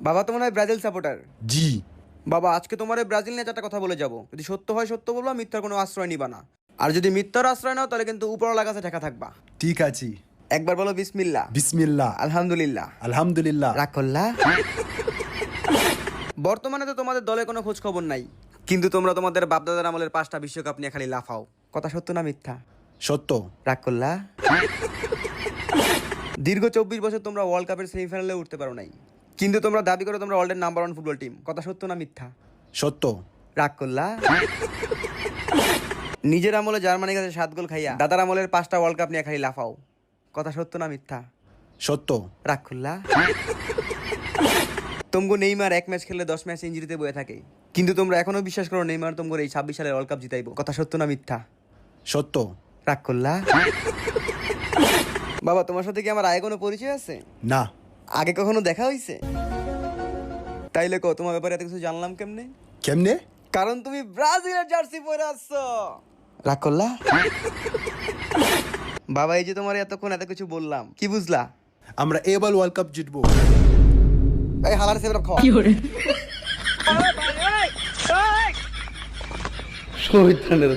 বাবা তো মনে হয় ব্রাজিল সাপোর্টার। জি। বাবা আজকে তোমার এই ব্রাজিল নিয়ে চারটা কথা বলে যাব। যদি সত্য হয় সত্য বলবা, মিথ্যার কোনো আশ্রয় নিবা না। আর যদি মিথ্যার আশ্রয় নাও তাহলে কিন্তু উপরওয়ালার কাছে ঠেকা থাকবা। ঠিক আছে। একবার বলো বিসমিল্লাহ। বিসমিল্লাহ। আলহামদুলিল্লাহ। আলহামদুলিল্লাহ। রাগ করলা? বর্তমানে তো তোমাদের দলে কোনো খোঁজ খবর নাই, কিন্তু তোমরা তোমাদের বাপদাদার আমলের 5টা বিশ্বকাপ নিয়ে খালি লাফাও। কথা সত্য না মিথ্যা? সত্য। রাগ করলা? দীর্ঘ 24 বছর তোমরা ওয়ার্ল্ড কাপের সেমিফাইনালে উঠতে পারো নাই, কিন্তু তোমরা দাবি করো তোমরা ওয়ার্ল্ডের নাম্বার 1 ফুটবল টিম। কথা সত্য না মিথ্যা? সত্য। রাগ করলা? নিজের আমলে জার্মানির কাছে 7 গোল খাইয়া দাদার আমলের 5টা ওয়ার্ল্ড কাপ নিয়ে খালি লাফাও। কথা সত্য না মিথ্যা? সত্য। রাগ করলা? তোমগো নেইমার 1 ম্যাচ খেললে 10 ম্যাচ ইনজুরিতে বয়ে থাকে, কিন্তু তোমরা এখনো বিশ্বাস করো নেইমার তোমগো এই 26 সালের ওয়ার্ল্ড কাপ জিতাইবো। কথা সত্য না মিথ্যা? সত্য। রাগ করলা? বাবা তোমার সাথে কি আমার আগে কোনো পরিচয় আছে? না। আগে কখনো দেখা হইছে? তাইলে কো তোমার ব্যাপারে এত কিছু জানলাম কেমনে? কেমনে? কারণ তুমি ব্রাজিলের জার্সি পরে আসছো। রাগ করলা? বাবা এই যে তোমার এতক্ষণ এত কিছু বললাম, কি বুঝলা? আমরা এবার ওয়ার্ল্ড কাপ জিতবো। এই হালার সেবরা খাওয়া। শহীদ খানের